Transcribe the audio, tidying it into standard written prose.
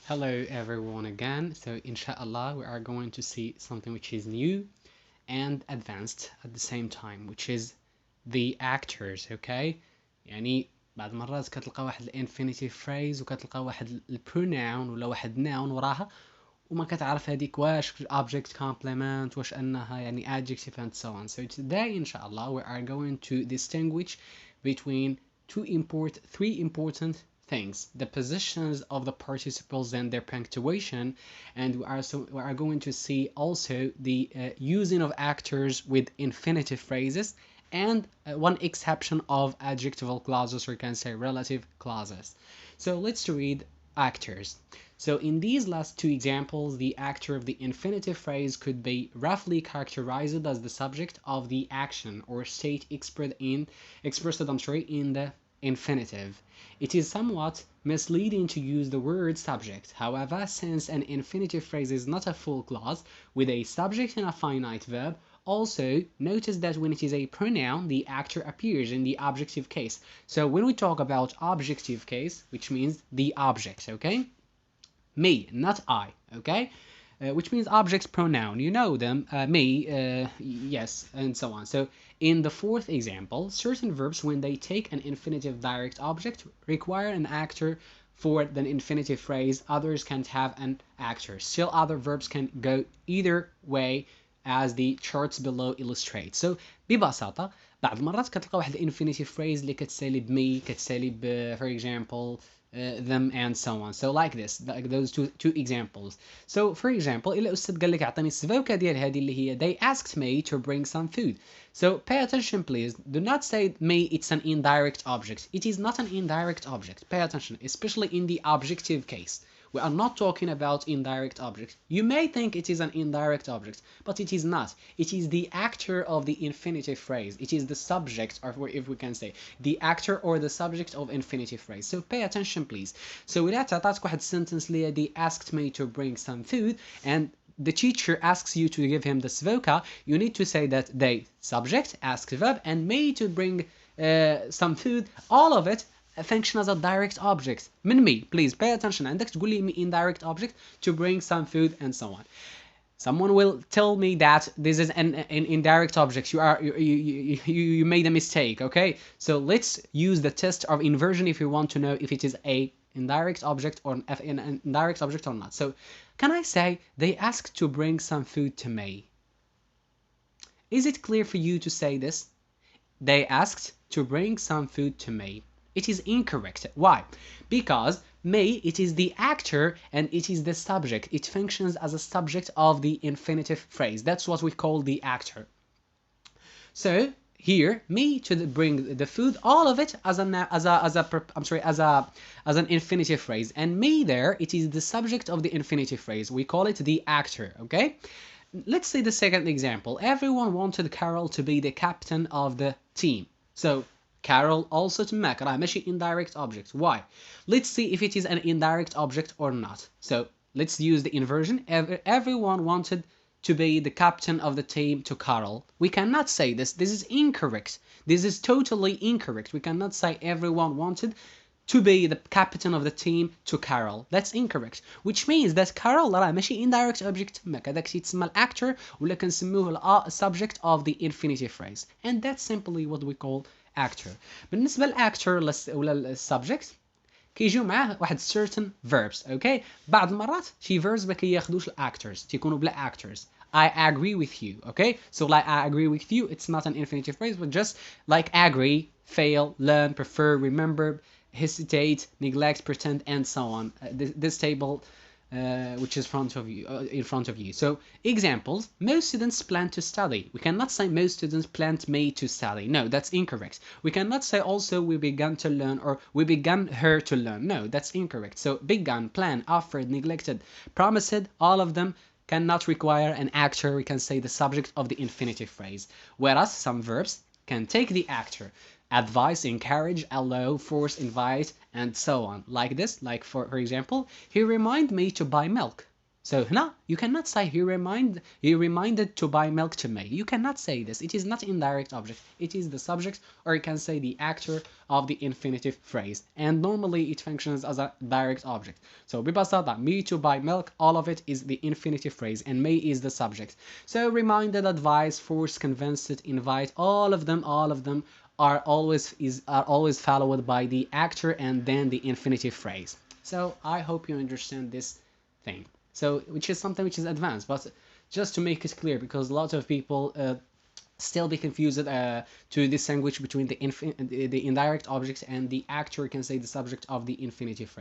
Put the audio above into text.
Hello everyone again. So inshallah we are going to see something which is new and advanced at the same time, which is the actors. Okay, يعني بعض المرات كتلقى واحد الانفينيتيف phrase وكتلقى واحد البروناون ولا واحد noun وراها وما كتعرف هذيك واش object complement واش انها يعني adjective and so on. So today inshallah we are going to distinguish between three important things: the positions of the participles and their punctuation, and we are going to see also the using of actors with infinitive phrases, and one exception of adjectival clauses, or you can say relative clauses. So let's read actors. So in these last two examples, the actor of the infinitive phrase could be roughly characterized as the subject of the action or state expressed in the infinitive. It is somewhat misleading to use the word subject. However, since an infinitive phrase is not a full clause with a subject and a finite verb, also notice that when it is a pronoun, the actor appears in the objective case. So when we talk about objective case, which means the object, okay? Me, not I, okay? Which means objects pronoun. You know them, me, yes, and so on. So in the fourth example, certain verbs, when they take an infinitive direct object, require an actor for the infinitive phrase. Others can't have an actor. Still other verbs can go either way, as the charts below illustrate. So ببساطة بعض المرات كتلقى واحد infinitive phrase اللي كتسالي بمي، كتسالي ب for example them and so on. So like this, like those two examples. So for example, إلا أستاذ قال لك أعطيني السبوكة ديال هذه اللي هي they asked me to bring some food. So pay attention please. Do not say me it's an indirect object. It is not an indirect object. Pay attention, especially in the objective case. We are not talking about indirect objects. You may think it is an indirect object, but it is not. It is the actor of the infinitive phrase. It is the subject, or if we can say, the actor or the subject of infinitive phrase. So pay attention, please. So إذا تعطاتك واحد sentence اللي they asked me to bring some food, and the teacher asks you to give him the svoka, you need to say that they subject, ask verb, and me to bring some food, all of it function as a direct object. من me, please pay attention. عندك تقول لي indirect object to bring some food and so on. Someone will tell me that this is an indirect object. You made a mistake, okay? So let's use the test of inversion if you want to know if it is a indirect object or an indirect object or not. So can I say they asked to bring some food to me? Is it clear for you to say this? They asked to bring some food to me. It is incorrect. Why? Because may, it is the actor and it is the subject. It functions as a subject of the infinitive phrase. That's what we call the actor. So here, me to bring the food, all of it as an infinitive phrase, and me there, it is the subject of the infinitive phrase. We call it the actor. Okay. Let's see the second example. Everyone wanted Carol to be the captain of the team. So Carol also تماك راه ماشي indirect object. Why? Let's see if it is an indirect object or not. So let's use the inversion. Everyone wanted to be the captain of the team to Carol. We cannot say this. This is incorrect. This is totally incorrect. We cannot say everyone wanted to be the captain of the team to Carol. That's incorrect. Which means that Carol راه ماشي indirect object تماك. هذاك يتسمى الactor ولا كنسموه subject of the infinitive phrase. And that's simply what we call actor. بالنسبة للactor ولا subject كيجيو معاه واحد certain verbs. Okay. بعض المرات شي verbs ما كياخدوش actors تيكونوا بلا actors. I agree with you. Okay. So like I agree with you, it's not an infinitive phrase, but just like agree, fail, learn, prefer, remember, hesitate, neglect, pretend, and so on. This table which is in front of you. So examples: most students plan to study. We cannot say most students planned me to study. No, that's incorrect. We cannot say also we began to learn or we began her to learn. No, that's incorrect. So began, plan, offered, neglected, promised, all of them cannot require an actor. We can say the subject of the infinitive phrase. Whereas some verbs can take the actor: advise, encourage, allow, force, invite, and so on. Like this, like for example, he reminded me to buy milk. So هنا you cannot say he reminded to buy milk to me. You cannot say this. It is not indirect object. It is the subject, or you can say the actor of the infinitive phrase. And normally it functions as a direct object. So ببساطة me to buy milk, all of it is the infinitive phrase and me is the subject. So reminded, advised, forced, convinced, invite, all of them are always followed by the actor and then the infinitive phrase. So I hope you understand this thing. So which is something which is advanced, but just to make it clear, because a lot of people still be confused to distinguish between the indirect object and the actor, can say the subject of the infinitive phrase.